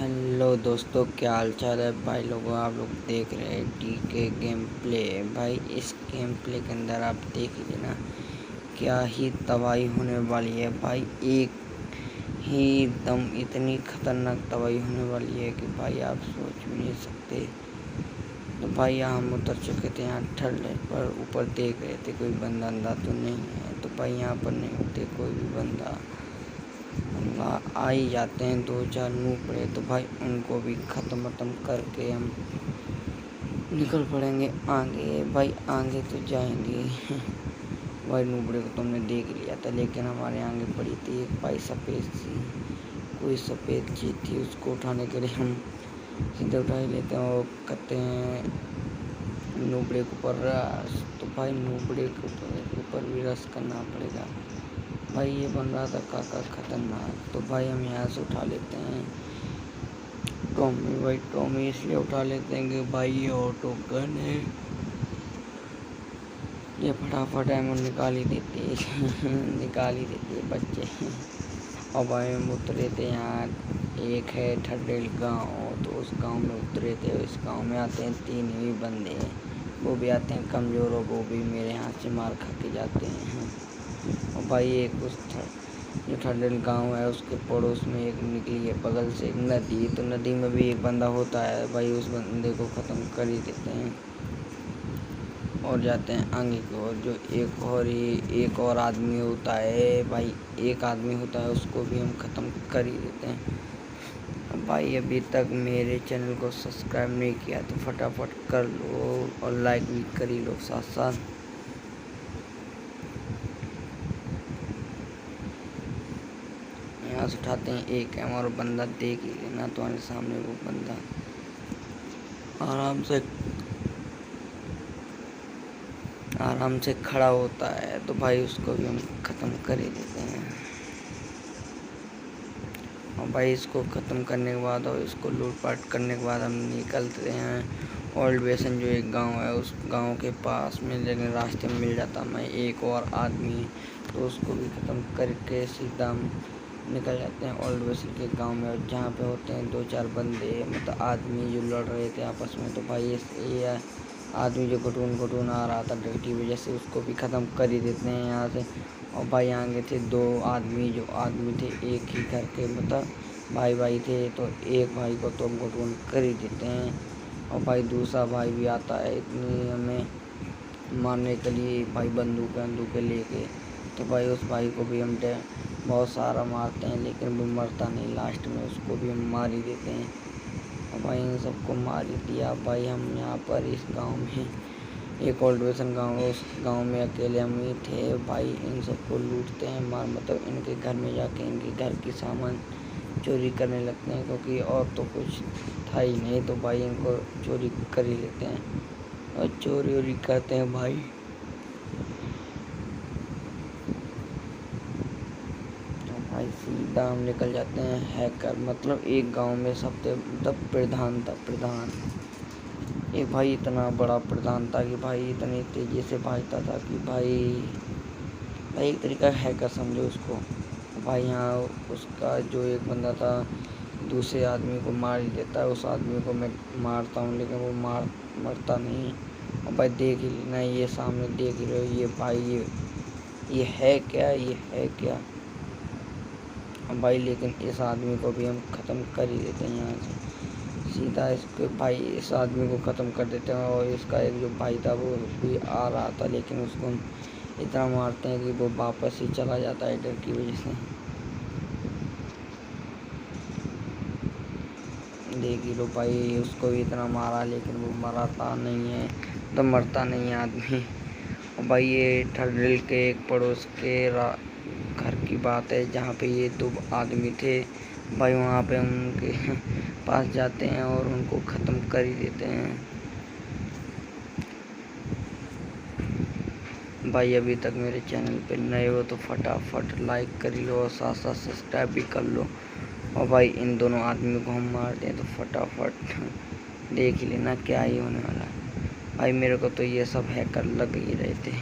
Hello दोस्तों, क्या हाल चाल है भाई लोगों। आप लोग देख रहे हैं DK गेम प्ले। भाई इस गेम प्ले के अंदर आप देख लीजिए ना, क्या ही तबाही होने वाली है भाई। एक ही दम इतनी खतरनाक तबाही होने वाली है कि भाई आप सोच भी नहीं सकते। तो भाई यहाँ हम उतर चुके थे, यहाँ ठंडे पर ऊपर देख रहे थे कोई बंदा अंदा तो नहीं है। तो भाई यहाँ पर नहीं होते कोई भी बंदा, आ ही जाते हैं दो चार नूबड़े। तो भाई उनको भी ख़त्म करके हम निकल पड़ेंगे आगे। भाई आगे तो जाएंगे भाई नूबड़े को तुमने देख लिया था, लेकिन हमारे आगे पड़ी थी एक भाई सफ़ेद सी, कोई सफ़ेद चीज़ थी। उसको उठाने के लिए हम सीधे उठा ही लेते हैं और करते हैं नूबड़े के ऊपर रस। तो भाई नूबड़े के ऊपर भी रस करना पड़ेगा भाई। ये बन रहा था काका खतरनाक। तो भाई हम यहाँ से उठा लेते हैं टॉमी। भाई टॉमी इसलिए उठा लेते हैं कि भाई ये ऑटो गन है, ये फटाफट एमो निकाल ही देती है निकाल ही देती है बच्चे। और भाई हम उतरे थे यहाँ, एक है ठड्डेल गाँव, तो उस गांव में उतरे थे। इस गांव में आते हैं 3 ही बंदे, वो भी आते हैं कमज़ोर और वो भी मेरे हाथ से मार खा के जाते हैं। और भाई एक उस जो ठंडेल गांव है उसके पड़ोस में एक निकली है बगल से एक नदी। तो नदी में भी एक बंदा होता है भाई, उस बंदे को ख़त्म कर ही देते हैं और जाते हैं आगे की ओर। जो एक और आदमी होता है भाई, एक आदमी होता है, उसको भी हम ख़त्म कर ही देते हैं। अब भाई अभी तक मेरे चैनल को सब्सक्राइब नहीं किया तो फटाफट कर लो और लाइक भी कर ही लो साथ साथ। यहाँ से उठाते हैं एक एम और बंदा देख ही लेना, तुम्हारे सामने वो बंदा आराम से खड़ा होता है। तो भाई उसको भी हम ख़त्म कर ही देते हैं। और भाई इसको ख़त्म करने के बाद और इसको लूटपाट करने के बाद हम निकलते हैं ओल्ड वेसन, जो एक गांव है उस गांव के पास में। लेकिन रास्ते में मिल जाता मैं एक और आदमी, तो उसको भी ख़त्म करके सीधा हम निकल जाते हैं ओल्ड वेसन के गांव में। और जहाँ पे होते हैं 2-4 बंदे, मतलब आदमी जो लड़ रहे थे आपस में। तो भाई ये आदमी जो घुटून आ रहा था डर की वजह से, उसको भी ख़त्म कर ही देते हैं यहाँ से। और भाई आगे थे 2 आदमी, जो आदमी थे एक ही घर के, मतलब भाई थे। तो एक भाई को तो हम घुटून कर ही देते हैं और भाई दूसरा भाई भी आता है इतनी हमें मारने के लिए भाई, बंदूकें लेके। तो भाई उस भाई को भी हम बहुत सारा मारते हैं, लेकिन वो मरता नहीं, लास्ट में उसको भी हम मार ही देते हैं। और भाई इन सबको मार ही दिया। भाई हम यहाँ पर इस गांव में, एक ओल्ड वेसन गाँव, उस गांव में अकेले हम ही थे। भाई इन सबको लूटते हैं, मतलब इनके घर में जाके इनके घर की सामान चोरी करने लगते हैं, क्योंकि और तो कुछ था ही नहीं। तो भाई इनको चोरी कर ही लेते हैं और चोरी करते हैं भाई। भाई सीधा हम निकल जाते हैं हैकर, मतलब एक गांव में सबसे मतलब प्रधान था, प्रधान एक भाई इतना बड़ा प्रधान था कि भाई इतनी तेज़ी से भागता था कि भाई एक तरीका हैकर समझो उसको। भाई यहाँ उसका जो एक बंदा था दूसरे आदमी को मार ही देता है। उस आदमी को मैं मारता हूँ, लेकिन वो मरता नहीं। और भाई देख ही लेना, ये सामने देख ही रहे हो, ये भाई ये है क्या भाई। लेकिन इस आदमी को भी हम ख़त्म कर ही देते हैं यहाँ से सीधा। इसको भाई इस आदमी को ख़त्म कर देते हैं और इसका एक जो भाई था वो भी आ रहा था, लेकिन उसको हम इतना मारते हैं कि वो वापस ही चला जाता है डर की वजह से। देख ही लो भाई, उसको भी इतना मारा लेकिन वो मरता नहीं है, तो मरता नहीं है आदमी। और भाई ये ठर्डल के एक पड़ोस के घर की बात है, जहाँ पे ये 2 आदमी थे भाई। वहाँ पे हम उनके पास जाते हैं और उनको ख़त्म कर ही देते हैं। भाई अभी तक मेरे चैनल पे नए हो तो फटाफट लाइक कर लो और साथ साथ सब्सक्राइब भी कर लो। और भाई इन दोनों आदमियों को हम मार दें तो फटाफट देख ही लेना क्या ही होने वाला है। भाई मेरे को तो ये सब हैकर लग ही रहे थे।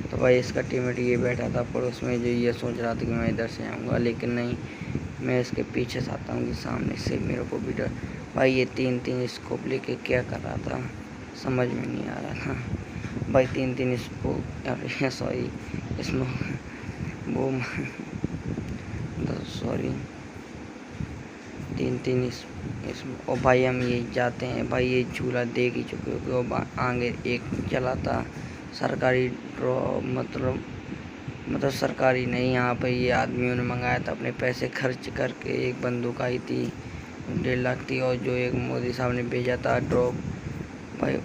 तो भाई इसका टीममेट ये बैठा था पड़ोस में, जो ये सोच रहा था कि मैं इधर से आऊँगा, लेकिन नहीं, मैं इसके पीछे से आता हूँ कि सामने से मेरे को भी डर। भाई ये 3-3 स्कोप लेके क्या कर रहा था समझ में नहीं आ रहा था भाई। 3-3 स्कोप, अरे सॉरी इसमें वो सॉरी 3-3 इसमें। और भाई हम ये जाते हैं भाई, ये झूला देख ही चुके हो कि वो आगे एक चला था सरकारी ड्रॉ, मतलब सरकारी नहीं, यहाँ पे ये आदमियों ने मंगाया था अपने पैसे खर्च करके। एक बंदूक आई थी 1.5 लाख थी, और जो एक मोदी साहब ने भेजा था ड्रॉप भाई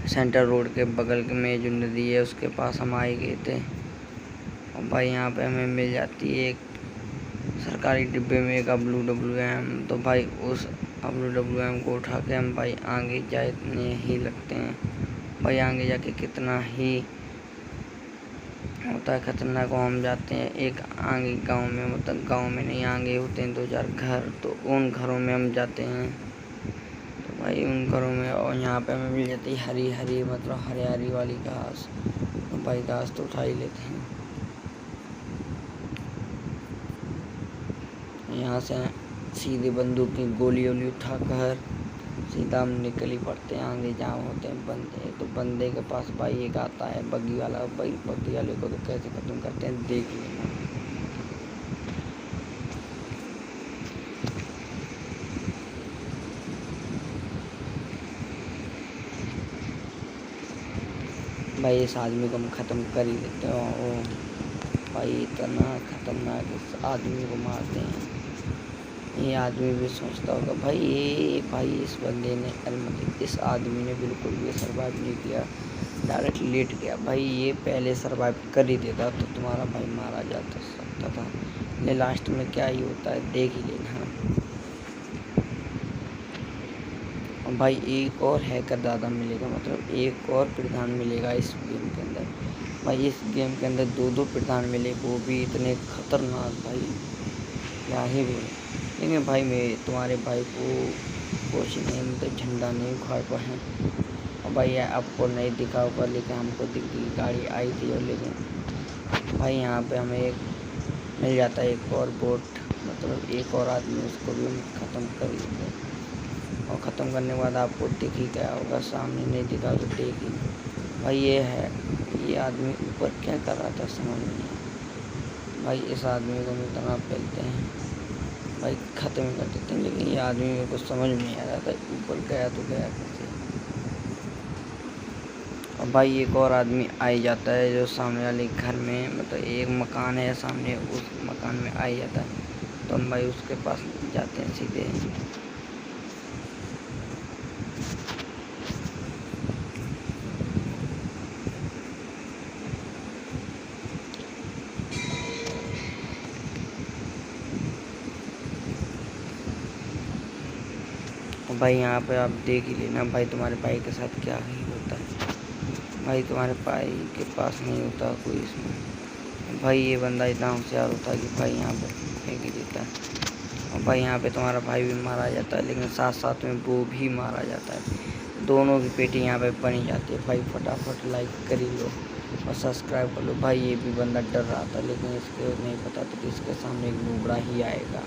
सेंटर रोड के बगल में जो नदी है उसके पास हम आए गए थे। और भाई यहाँ पे हमें मिल जाती है एक सरकारी डिब्बे में एक WWM। तो भाई उस WWM को उठा के हम भाई आगे जाने ही लगते हैं। भाई आगे जाके कितना ही होता है खतरनाक। हम जाते हैं एक आगे गांव में, मतलब गांव में नहीं, आगे होते हैं 2-4 घर, तो उन घरों में हम जाते हैं। तो भाई उन घरों में, और यहाँ पे हमें मिल जाती है हरी हरी, मतलब हरियाली वाली घास। तो भाई घास तो उठा ही लेते हैं। यहाँ से सीधे बंदूक की गोली वोली उठा कर सीधा हम निकल ही पड़ते हैं आगे जहाँ होते हैं बंदे। तो बंदे के पास भाई एक आता है बग्गी वाला। भाई बग्गी वाले को तो कैसे ख़त्म करते हैं देख लेना। भाई इस आदमी को हम ख़त्म कर ही देते हैं। भाई इतना खतरनाक इस आदमी को मारते हैं। ये आदमी भी सोचता होगा भाई इस बंदे ने, मतलब इस आदमी ने बिल्कुल भी सर्वाइव नहीं किया, डायरेक्ट लेट गया। भाई ये पहले सर्वाइव कर ही देता तो तुम्हारा भाई मारा जा सकता था। ये लास्ट में क्या ही होता है देख ही लेना। और भाई एक और हैकर दादा मिलेगा, मतलब एक और प्रधान मिलेगा इस गेम के अंदर। भाई इस गेम के अंदर 2-2 प्रधान मिले, वो भी इतने खतरनाक भाई क्या ही बोले। लेकिन भाई मैं तुम्हारे भाई को कुछ नहीं, मतलब झंडा नहीं उखाड़ पाए। और भाई आपको नहीं दिखा होगा लेकिन हमको दिख गई, गाड़ी आई थी। और लेकिन भाई यहाँ पे हमें एक मिल जाता है एक और बोट, मतलब एक और आदमी, उसको भी हम ख़त्म कर देते हैं। और ख़त्म करने के बाद आपको दिख ही गया होगा, सामने नहीं दिखा तो देख ही। भाई ये है, ये आदमी ऊपर क्या कर रहा था समझ में नहीं। भाई इस आदमी को हम इतना फैलते हैं भाई ख़त्म कर देते हैं। लेकिन ये आदमी मेरे को समझ में नहीं आ रहा था ऊपर गया तो गया कैसे। और भाई एक और आदमी आ ही जाता है जो सामने वाले घर में, मतलब एक मकान है सामने, उस मकान में आ ही जाता है। तो हम भाई उसके पास जाते हैं सीधे। और भाई यहाँ पे आप देख ही लेना भाई तुम्हारे भाई के साथ क्या ही होता है। भाई तुम्हारे भाई के पास नहीं होता कोई इसमें। भाई ये बंदा इतना होशियार होता है कि भाई यहाँ पे फेंक ही देता है। और भाई यहाँ पे तुम्हारा भाई भी मारा जाता है, लेकिन साथ साथ में वो भी मारा जाता है। दोनों की पेटी यहाँ पे बनी जाती है। भाई फटाफट लाइक कर ही लो और सब्सक्राइब कर लो। भाई ये भी बंदा डर रहा था, लेकिन इसको नहीं पता था कि इसके सामने एक नुबड़ा ही आएगा।